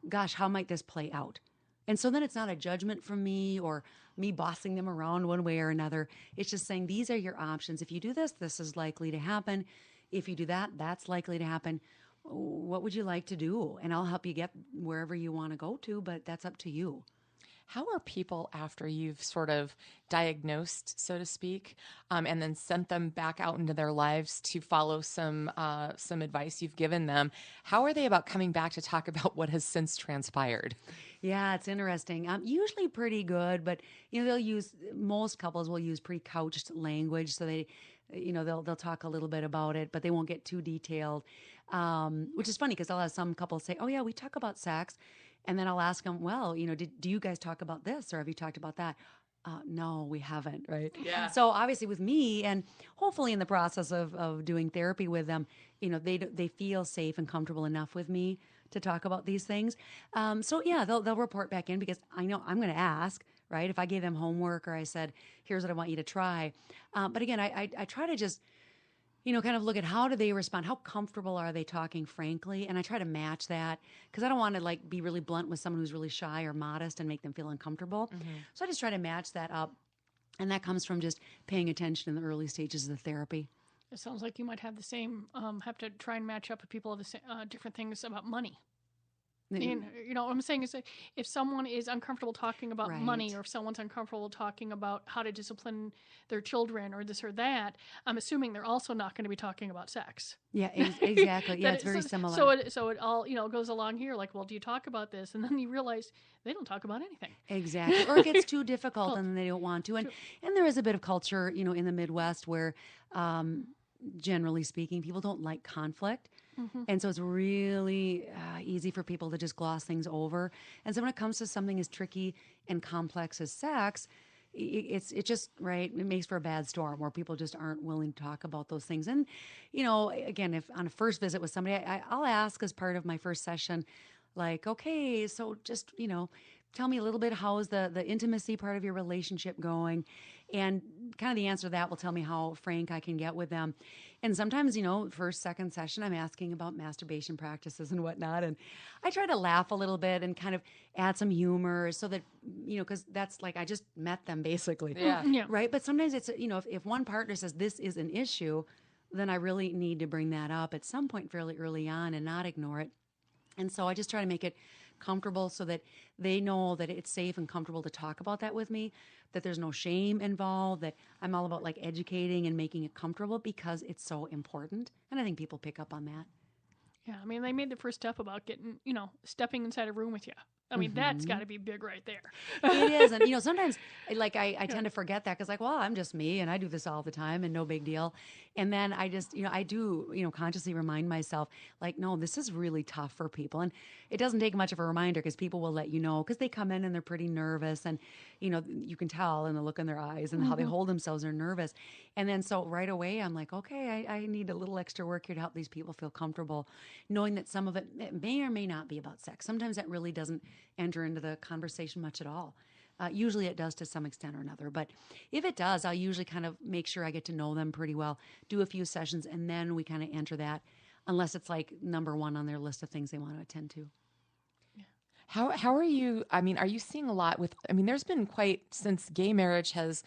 Gosh, how might this play out? And so then it's not a judgment from me or me bossing them around one way or another. It's just saying, these are your options. If you do this, this is likely to happen. If you do that, that's likely to happen. What would you like to do? And I'll help you get wherever you want to go to, but that's up to you. How are people after you've sort of diagnosed, so to speak, and then sent them back out into their lives to follow some advice you've given them? How are they about coming back to talk about what has since transpired? Yeah, it's interesting. Usually pretty good, but most couples will use pretty couched language, so they, they'll talk a little bit about it, but they won't get too detailed. Which is funny because I'll have some couples say, "Oh yeah, we talk about sex." And then I'll ask them, well, do you guys talk about this or have you talked about that? No, we haven't, right? Yeah. So obviously with me and hopefully in the process of doing therapy with them, they feel safe and comfortable enough with me to talk about these things. So yeah, they'll report back in because I know I'm going to ask, right? If I gave them homework or I said, here's what I want you to try. But again, I try to just kind of look at how do they respond? How comfortable are they talking frankly? And I try to match that because I don't want to be really blunt with someone who's really shy or modest and make them feel uncomfortable. So I just try to match that up. And that comes from just paying attention in the early stages of the therapy. It sounds like you might have the same, have to try and match up with people of the same, different things about money. And, what I'm saying is that if someone is uncomfortable talking about money, or if someone's uncomfortable talking about how to discipline their children or this or that, I'm assuming they're also not going to be talking about sex. Yeah, exactly. Yeah, it's very similar. So it all, goes along here like, well, do you talk about this? And then you realize they don't talk about anything. Exactly. Or it gets too difficult and they don't want to. And there is a bit of culture, in the Midwest where, generally speaking, people don't like conflict. And so it's really easy for people to just gloss things over. And so when it comes to something as tricky and complex as sex, it's just, right, it makes for a bad storm where people just aren't willing to talk about those things. And, again, if on a first visit with somebody, I'll ask as part of my first session, like, okay, so just, tell me a little bit, how is the intimacy part of your relationship going? And kind of the answer to that will tell me how frank I can get with them. And sometimes, first, second session, I'm asking about masturbation practices and whatnot. And I try to laugh a little bit and kind of add some humor so that, because that's like, I just met them basically. Yeah. Right. But sometimes it's, if one partner says this is an issue, then I really need to bring that up at some point fairly early on and not ignore it. And so I just try to make it comfortable so that they know that it's safe and comfortable to talk about that with me, that there's no shame involved, that I'm all about educating and making it comfortable because it's so important. And I think people pick up on that. Yeah, I mean, they made the first step about getting, stepping inside a room with you. I mean, that's got to be big right there. It is. And, sometimes like I tend to forget that because like, well, I'm just me and I do this all the time and no big deal. And then I just, I do, consciously remind myself like, no, this is really tough for people. And it doesn't take much of a reminder because people will let you know because they come in and they're pretty nervous and, you can tell in the look in their eyes and how they hold themselves, they're nervous. And then so right away, I'm like, okay, I need a little extra work here to help these people feel comfortable, knowing that some of it may or may not be about sex. Sometimes that really doesn't enter into the conversation much at all. Usually it does to some extent or another. But if it does, I'll usually kind of make sure I get to know them pretty well, do a few sessions, and then we kind of enter that, unless it's like number one on their list of things they want to attend to. How are you? I mean, are you seeing a lot with? I mean, there's been quite since gay marriage has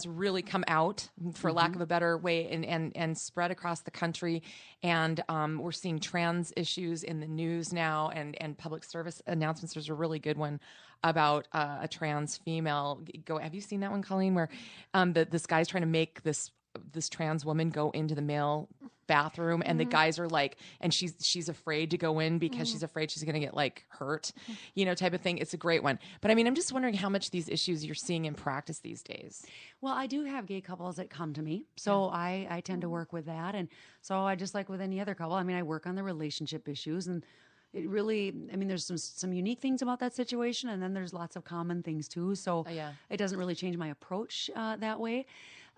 really come out, for lack of a better way, and spread across the country, and we're seeing trans issues in the news now, and public service announcements. There's a really good one about a trans female. Have you seen that one, Colleen? Where this guy's trying to make this trans woman go into the male bathroom and the guys are like, and she's afraid to go in because she's afraid she's going to get like hurt, type of thing. It's a great one. But I mean, I'm just wondering how much these issues you're seeing in practice these days. Well, I do have gay couples that come to me. So I tend to work with that. And so I just like with any other couple, I mean, I work on the relationship issues and it really, I mean, there's some unique things about that situation. And then there's lots of common things too. So it doesn't really change my approach that way.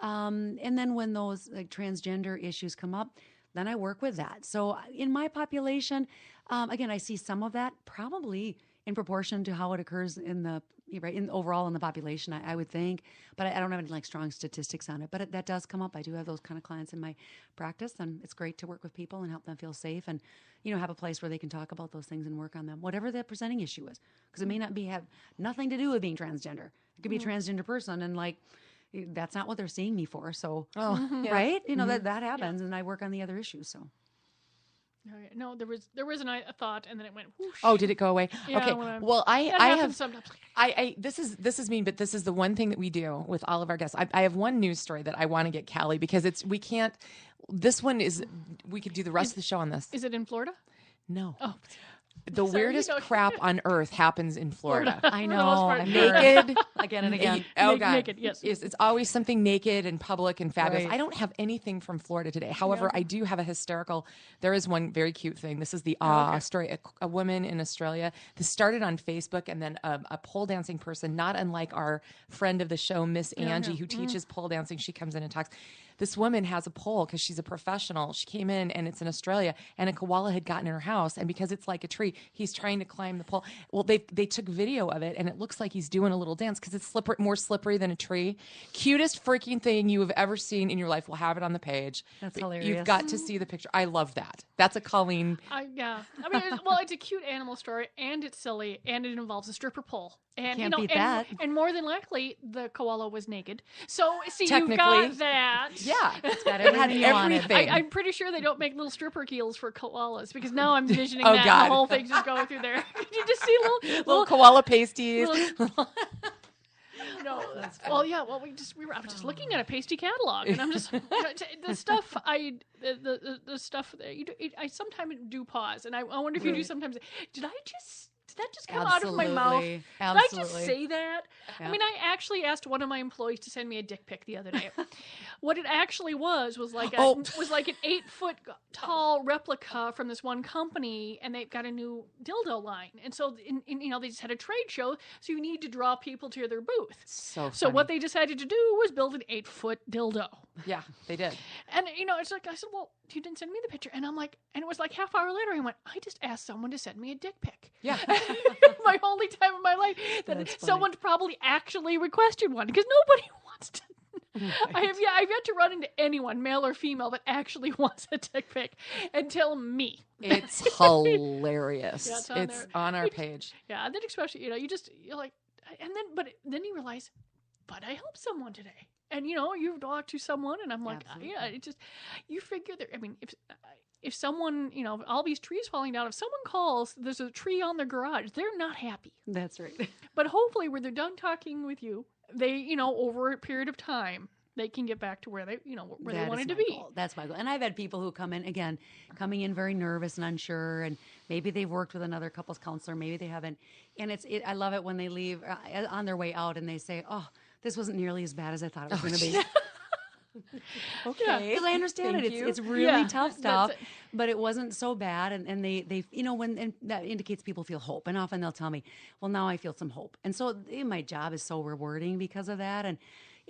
And then when those like transgender issues come up, then I work with that. So in my population, again, I see some of that probably in proportion to how it occurs overall in the population, I would think, but I don't have any like strong statistics on it, but that does come up. I do have those kind of clients in my practice, and it's great to work with people and help them feel safe and, have a place where they can talk about those things and work on them, whatever the presenting issue is, because it may not have nothing to do with being transgender. It could be a transgender person and like, that's not what they're seeing me for. So, right? That happens, and I work on the other issues. So, no, there was a thought, and then it went whoosh. Oh, did it go away? Yeah, okay. Well, I have sometimes. this is mean, but this is the one thing that we do with all of our guests. I have one news story that I want to get Kalli because this one is, we could do the rest of the show on this. Is it in Florida? No. Oh. The weirdest crap on earth happens in Florida. I know. Naked. Again and again. Oh, God. Naked, yes. It's always something naked and public and fabulous. Right. I don't have anything from Florida today. However, I do have there is one very cute thing. This is the story. A woman in Australia. This started on Facebook, and then a pole dancing person, not unlike our friend of the show, Miss Angie, who teaches pole dancing. She comes in and talks. This woman has a pole because she's a professional. She came in, and it's in Australia, and a koala had gotten in her house, and because it's like a tree, he's trying to climb the pole. Well, they took video of it, and it looks like he's doing a little dance because it's more slippery than a tree. Cutest freaking thing you have ever seen in your life. We'll have it on the page. That's hilarious. You've got to see the picture. I love that. That's a Colleen. Yeah. I mean, it's a cute animal story, and it's silly, and it involves a stripper pole. And Can't beat that. And more than likely, the koala was naked. So, see, you Technically. got that. Yeah. It's got everything you wanted. I'm pretty sure they don't make little stripper heels for koalas because now I'm envisioning Oh, that God. and the whole thing's just going through there. You just see Little koala pasties. No, well, yeah. Well, I was just looking at a pasty catalog, and I'm just the stuff the stuff that I sometimes do pause, and I wonder if you do sometimes. Did that just come out of my mouth? Did I just say that? Yeah. I mean, I actually asked one of my employees to send me a dick pic the other day. What it actually was like an 8-foot tall replica from this one company, and they've got a new dildo line. And so, they just had a trade show, so you need to draw people to their booth. So what they decided to do was build an 8-foot dildo. Yeah, they did. And, it's like, I said, well, you didn't send me the picture. And I'm like, and it was like half hour later, he went, I just asked someone to send me a dick pic. Yeah. My only time in my life that someone probably actually requested one because nobody wants to. I've yet to run into anyone, male or female, that actually wants a dick pic until me. It's hilarious. Yeah, it's on our page. Yeah, and then especially, you're like, and then you realize, but I helped someone today. And, you've talked to someone, and I'm like, you figure that, I mean, if someone, all these trees falling down, if someone calls, there's a tree on their garage, they're not happy. That's right. But hopefully when they're done talking with you, they, over a period of time, they can get back to where they, you know, where That they is wanted to my be. goal. That's my goal. And I've had people who come in very nervous and unsure, and maybe they've worked with another couples counselor, maybe they haven't. And I love it when they leave on their way out and they say, "Oh, this wasn't nearly as bad as I thought it was going to be." Okay. Because I understand Thank it. you. It's really Yeah, tough that's stuff, it. but it wasn't so bad. And they you know, and that indicates people feel hope. And often they'll tell me, well, now I feel some hope. And so my job is so rewarding because of that.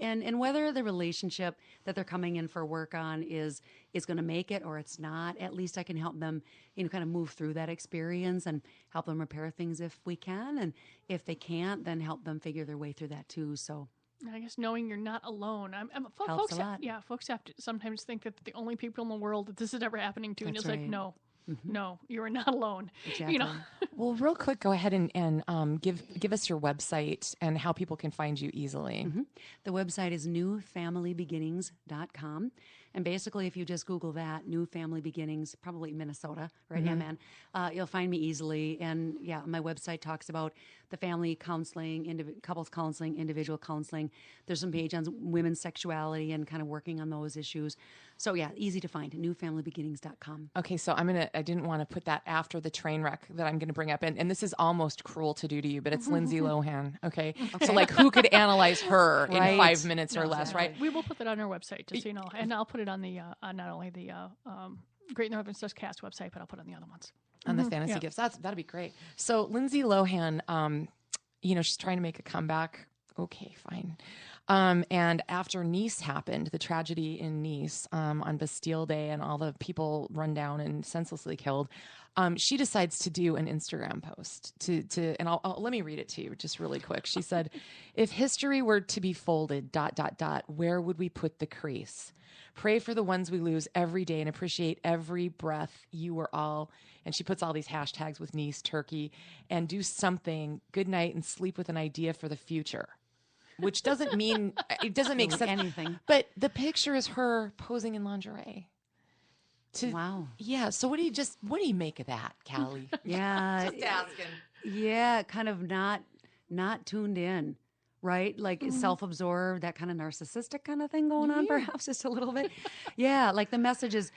And whether the relationship that they're coming in for work on is going to make it or it's not, at least I can help them, you know, kind of move through that experience and help them repair things if we can. And if they can't, then help them figure their way through that too. So I guess knowing you're not alone. Helps Folks, a lot. Yeah, folks have to sometimes think that the only people in the world that this is ever happening to, and That's it's like, right. no, no, you are not alone. Exactly. You know, Well, real quick, go ahead and give us your website and how people can find you easily. The website is newfamilybeginnings.com. And basically, if you just Google that, New Family Beginnings, probably Minnesota, right? Yeah, man. You'll find me easily. And yeah, my website talks about the family counseling, couples counseling, individual counseling. There's some page on women's sexuality and kind of working on those issues. So yeah, easy to find, newfamilybeginnings.com. Okay, so I didn't want to put that after the train wreck that I'm going to bring up. And this is almost cruel to do to you, but it's Lindsay Lohan. Okay. So like who could analyze her in Right. 5 minutes or less, right? we will put that on our website, just so you know, and I'll put it on the not only the Great Northern Cast website, but I'll put it on the other ones. On the fantasy gifts. That'd be great. So Lindsay Lohan, you know, she's trying to make a comeback. Okay, fine. And after Nice happened, the tragedy in Nice on Bastille Day, and all the people run down and senselessly killed, she decides to do an Instagram post and I'll let me read it to you just really quick. She said, "If history were to be folded, ... where would we put the crease? Pray for the ones we lose every day and appreciate every breath. You were all," and she puts all these hashtags with Nice, Turkey, "and do something. Good night and sleep with an idea for the future." Which doesn't mean, it doesn't make sense. Anything. But the picture is her posing in lingerie. Wow. Yeah. So what do you make of that, Kalli? Yeah. Just asking. Yeah, kind of not tuned in, right? Like self-absorbed, that kind of narcissistic kind of thing going on, perhaps just a little bit. Yeah, like the message is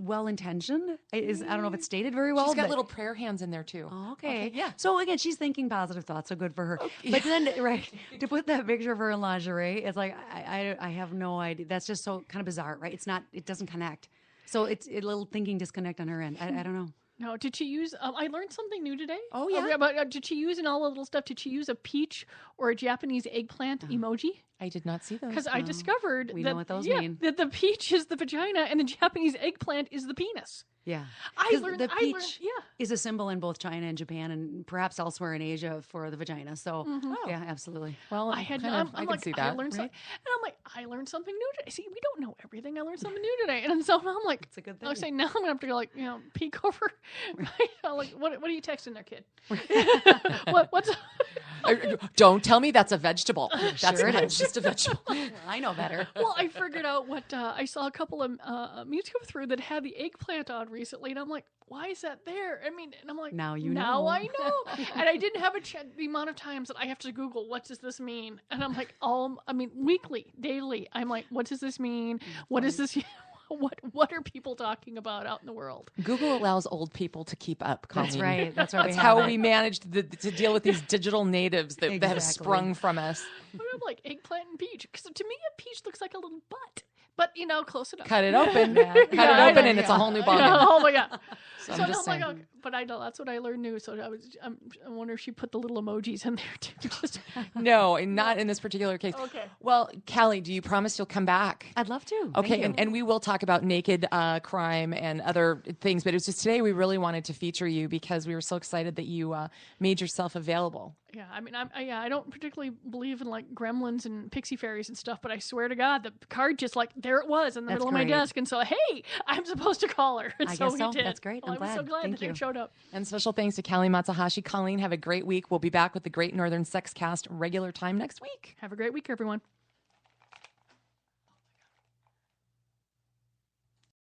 well intentioned. I don't know if it's stated very well. She's got but- little prayer hands in there too. Oh, okay. Yeah. So again, she's thinking positive thoughts, so good for her. But then, right, to put that picture of her in lingerie, it's like I have no idea. That's just so kind of bizarre, right? It doesn't connect. So it's a little thinking disconnect on her end. I don't know. No, did she use? I learned something new today. Oh, yeah? But did she use in all the little stuff? Did she use a peach or a Japanese eggplant emoji? I did not see those. Because I discovered We that, know what those mean. that the peach is the vagina and the Japanese eggplant is the penis. Yeah. I 'Cause learned. the I peach learned. Yeah. is a symbol in both China and Japan, and perhaps elsewhere in Asia for the vagina. So, yeah, absolutely. Well, I had. I'm I'm can like, see I that. learned something, and I'm like, I learned something new today. See, we don't know everything. I learned something new today, and so now I'm like, It's a good I was thing. saying now I'm gonna have to like peek over. I'm like, what are you texting there, kid? What's Don't tell me that's a vegetable. That's Sure it not is. just a vegetable. I know better. Well, I figured out what I saw a couple of music go through that had the eggplant on recently, and I'm like, why is that there? I mean, and I'm like, Now you now know. I know, and I didn't have the amount of times that I have to Google what does this mean, and I'm like, weekly, daily, I'm like, what does this mean? What is this? What are people talking about out in the world? Google allows old people to keep up. That's Colleen. right. That's right. That's how we managed to deal with these digital natives that have Exactly. sprung from us. I'm like eggplant and peach, because to me a peach looks like a little butt, but close enough. Cut it open. Yeah. Cut Yeah, it open, yeah, and it's a whole new Yeah, ballgame. oh my god! So So I'm just I'm like, saying. okay, but I know that's what I learned new. So I wonder if she put the little emojis in there too. Just No, and not in this particular case. Okay. Well, Kalli, do you promise you'll come back? I'd love to. Okay, Thank you. and we will talk about naked crime and other things, but it's just today we really wanted to feature you because we were so excited that you made yourself available. yeah, I mean, I don't particularly believe in like gremlins and pixie fairies and stuff, but I swear to God, the card just like there it was in the That's middle of my great. desk, and so hey, I'm supposed to call her. And I so guess we so. did. That's great. Well, I'm I was so glad. glad Thank that they you. showed up. And special thanks to Kalli Matsuhashi. Colleen, have a great week. We'll be back with the Great Northern Sex Cast regular time next week. Have a great week, everyone.